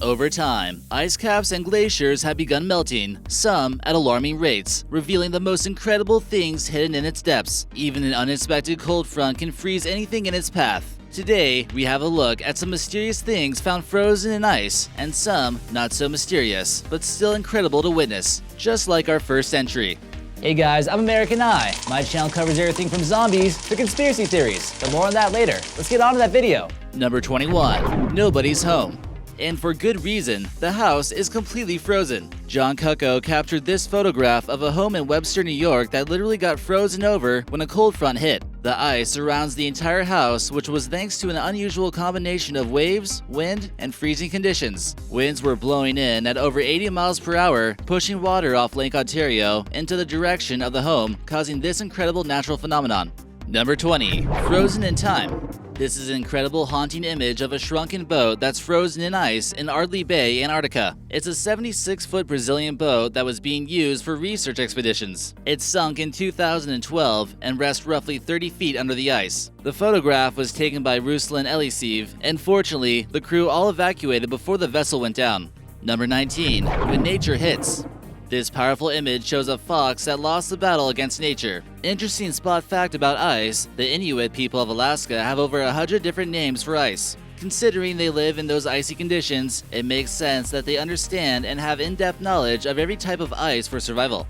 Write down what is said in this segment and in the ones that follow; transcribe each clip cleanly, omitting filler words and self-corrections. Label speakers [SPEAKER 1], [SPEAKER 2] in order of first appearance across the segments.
[SPEAKER 1] Over time, ice caps and glaciers have begun melting, some at alarming rates, revealing the most incredible things hidden in its depths. Even an unexpected cold front can freeze anything in its path. Today, we have a look at some mysterious things found frozen in ice, and some not so mysterious, but still incredible to witness, just like our first entry.
[SPEAKER 2] Hey guys, I'm American Eye. My channel covers everything from zombies to conspiracy theories, but more on that later. Let's get on to that video.
[SPEAKER 1] Number 21. Nobody's home. And for good reason, the house is completely frozen. John Cucko captured this photograph of a home in Webster, New York that literally got frozen over when a cold front hit. The ice surrounds the entire house, which was thanks to an unusual combination of waves, wind, and freezing conditions. Winds were blowing in at over 80 miles per hour, pushing water off Lake Ontario into the direction of the home, causing this incredible natural phenomenon. Number 20. Frozen in time. This is an incredible haunting image of a shrunken boat that's frozen in ice in Ardley Bay, Antarctica. It's a 76-foot Brazilian boat that was being used for research expeditions. It sunk in 2012 and rests roughly 30 feet under the ice. The photograph was taken by Ruslan Elisiv, and fortunately, the crew all evacuated before the vessel went down. Number 19. When nature hits. This powerful image shows a fox that lost the battle against nature. Interesting spot fact about ice, the Inuit people of Alaska have over 100 different names for ice. Considering they live in those icy conditions, it makes sense that they understand and have in-depth knowledge of every type of ice for survival.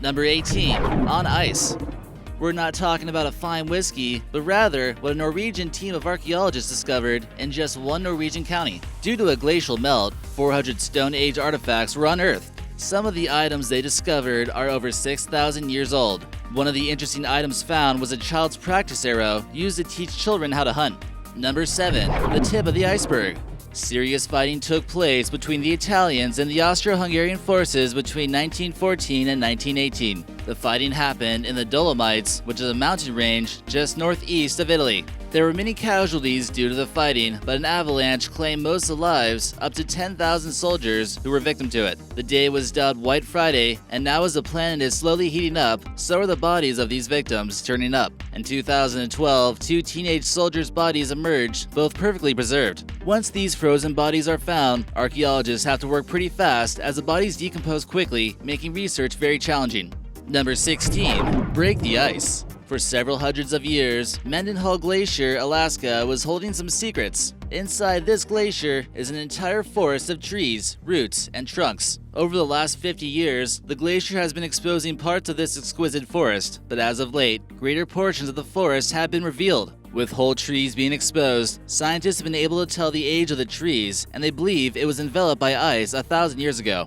[SPEAKER 1] Number 18. On ice. We're not talking about a fine whiskey, but rather what a Norwegian team of archaeologists discovered in just one Norwegian county. Due to a glacial melt, 400 Stone Age artifacts were unearthed. Some of the items they discovered are over 6,000 years old. One of the interesting items found was a child's practice arrow used to teach children how to hunt. Number 7. The tip of the iceberg. Serious fighting took place between the Italians and the Austro-Hungarian forces between 1914 and 1918. The fighting happened in the Dolomites, which is a mountain range just northeast of Italy. There were many casualties due to the fighting, but an avalanche claimed most of the lives, up to 10,000 soldiers who were victim to it. The day was dubbed White Friday, and now as the planet is slowly heating up, so are the bodies of these victims turning up. In 2012, 2 teenage soldiers' bodies emerged, both perfectly preserved. Once these frozen bodies are found, archaeologists have to work pretty fast as the bodies decompose quickly, making research very challenging. Number 16. Break the ice. For several hundreds of years, Mendenhall Glacier, Alaska was holding some secrets. Inside this glacier is an entire forest of trees, roots, and trunks. Over the last 50 years, the glacier has been exposing parts of this exquisite forest, but as of late, greater portions of the forest have been revealed. With whole trees being exposed, scientists have been able to tell the age of the trees, and they believe it was enveloped by ice 1,000 years ago.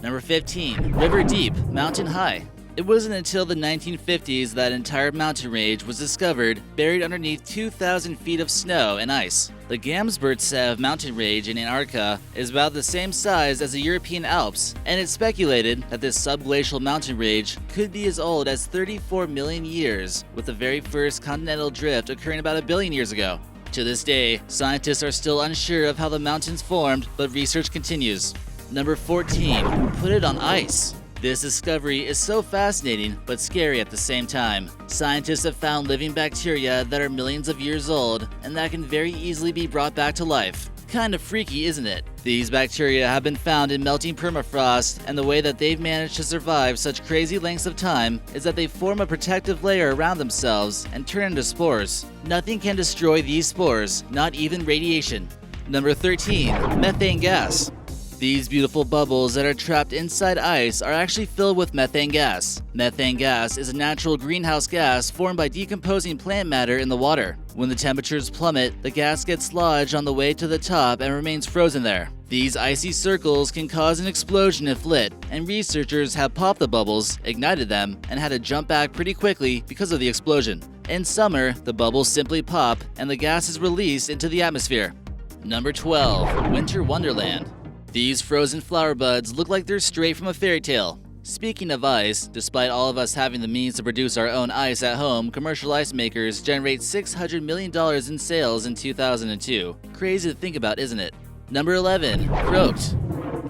[SPEAKER 1] Number 15. River deep, mountain high. It wasn't until the 1950s that an entire mountain range was discovered, buried underneath 2,000 feet of snow and ice. The Gamsbertsev mountain range in Antarctica is about the same size as the European Alps, and it's speculated that this subglacial mountain range could be as old as 34 million years, with the very first continental drift occurring about 1 billion years ago. To this day, scientists are still unsure of how the mountains formed, but research continues. Number 14. Put it on ice. This discovery is so fascinating, but scary at the same time. Scientists have found living bacteria that are millions of years old, and that can very easily be brought back to life. Kind of freaky, isn't it? These bacteria have been found in melting permafrost, and the way that they've managed to survive such crazy lengths of time is that they form a protective layer around themselves and turn into spores. Nothing can destroy these spores, not even radiation. Number 13. Methane gas. These beautiful bubbles that are trapped inside ice are actually filled with methane gas. Methane gas is a natural greenhouse gas formed by decomposing plant matter in the water. When the temperatures plummet, the gas gets lodged on the way to the top and remains frozen there. These icy circles can cause an explosion if lit, and researchers have popped the bubbles, ignited them, and had to jump back pretty quickly because of the explosion. In summer, the bubbles simply pop and the gas is released into the atmosphere. Number 12. Winter Wonderland. These frozen flower buds look like they're straight from a fairy tale. Speaking of ice, despite all of us having the means to produce our own ice at home, commercial ice makers generate $600 million in sales in 2002. Crazy to think about, isn't it? Number 11. Croaked.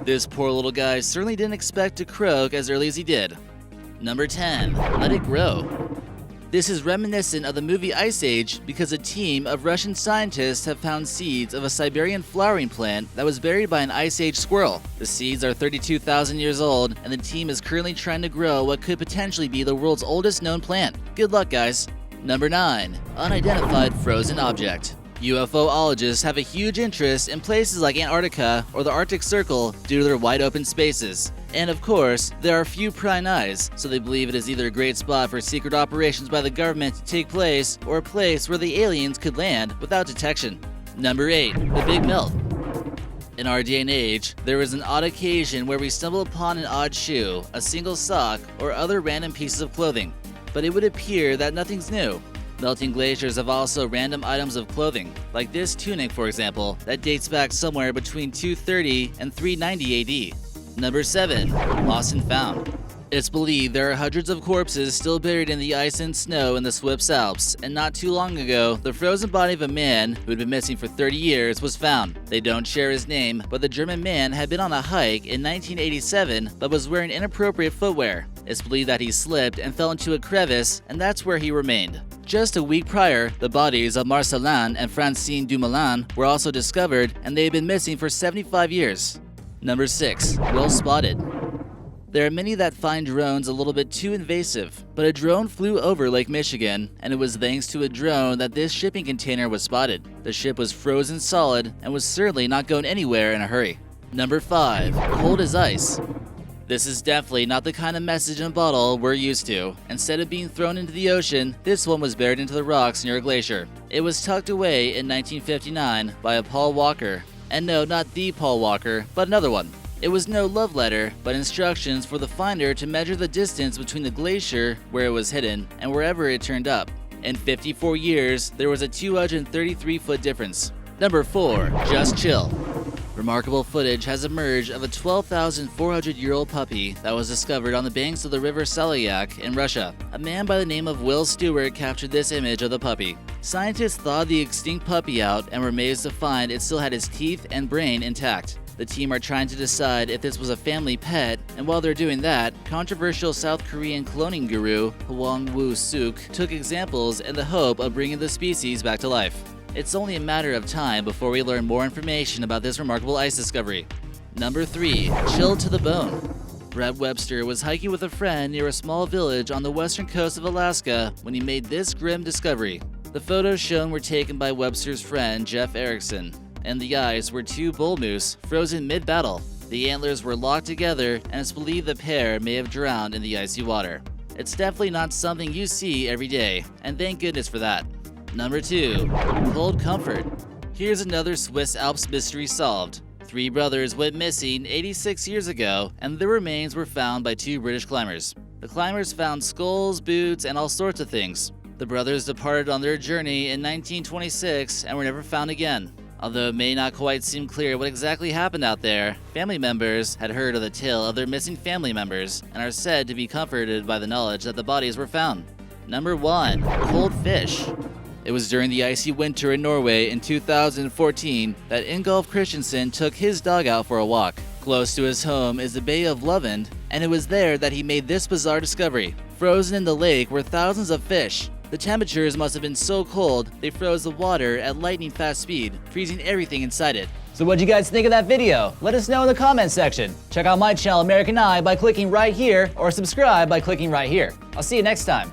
[SPEAKER 1] This poor little guy certainly didn't expect to croak as early as he did. Number 10. Let it grow. This is reminiscent of the movie Ice Age because a team of Russian scientists have found seeds of a Siberian flowering plant that was buried by an Ice Age squirrel. The seeds are 32,000 years old, and the team is currently trying to grow what could potentially be the world's oldest known plant. Good luck, guys. Number 9. Unidentified frozen object. UFOologists have a huge interest in places like Antarctica or the Arctic Circle due to their wide open spaces. And of course, there are few prying eyes, so they believe it is either a great spot for secret operations by the government to take place or a place where the aliens could land without detection. Number 8. The Big Melt. In our day and age, there is an odd occasion where we stumble upon an odd shoe, a single sock, or other random pieces of clothing. But it would appear that nothing's new. Melting glaciers have also random items of clothing, like this tunic for example, that dates back somewhere between 230 and 390 AD. Number 7. Lost and found. It's believed there are hundreds of corpses still buried in the ice and snow in the Swiss Alps, and not too long ago, the frozen body of a man who had been missing for 30 years was found. They don't share his name, but the German man had been on a hike in 1987 but was wearing inappropriate footwear. It's believed that he slipped and fell into a crevice, and that's where he remained. Just a week prior, the bodies of Marcelin and Francine Dumoulin were also discovered, and they had been missing for 75 years. Number 6. Well spotted. There are many that find drones a little bit too invasive, but a drone flew over Lake Michigan, and it was thanks to a drone that this shipping container was spotted. The ship was frozen solid and was certainly not going anywhere in a hurry. Number 5. Cold as ice. This is definitely not the kind of message in a bottle we're used to. Instead of being thrown into the ocean, this one was buried into the rocks near a glacier. It was tucked away in 1959 by a Paul Walker. And no, not the Paul Walker, but another one. It was no love letter, but instructions for the finder to measure the distance between the glacier, where it was hidden, and wherever it turned up. In 54 years, there was a 233-foot difference. Number 4. Just chill. Remarkable footage has emerged of a 12,400-year-old puppy that was discovered on the banks of the river Salyak in Russia. A man by the name of Will Stewart captured this image of the puppy. Scientists thawed the extinct puppy out and were amazed to find it still had its teeth and brain intact. The team are trying to decide if this was a family pet, and while they're doing that, controversial South Korean cloning guru Hwang Woo-suk took examples in the hope of bringing the species back to life. It's only a matter of time before we learn more information about this remarkable ice discovery. Number 3. Chilled to the bone. Brett Webster was hiking with a friend near a small village on the western coast of Alaska when he made this grim discovery. The photos shown were taken by Webster's friend Jeff Erickson, and the eyes were 2 bull moose frozen mid-battle. The antlers were locked together, and it's believed the pair may have drowned in the icy water. It's definitely not something you see every day, and thank goodness for that. Number 2. Cold comfort. Here's another Swiss Alps mystery solved. 3 brothers went missing 86 years ago, and their remains were found by 2 British climbers. The climbers found skulls, boots, and all sorts of things. The brothers departed on their journey in 1926 and were never found again. Although it may not quite seem clear what exactly happened out there, family members had heard of the tale of their missing family members and are said to be comforted by the knowledge that the bodies were found. Number 1. Cold fish. It was during the icy winter in Norway in 2014 that Ingolf Christensen took his dog out for a walk. Close to his home is the Bay of Lovend, and it was there that he made this bizarre discovery. Frozen in the lake were thousands of fish. The temperatures must have been so cold, they froze the water at lightning-fast speed, freezing everything inside it.
[SPEAKER 2] So what'd you guys think of that video? Let us know in the comments section. Check out my channel American Eye by clicking right here, or subscribe by clicking right here. I'll see you next time.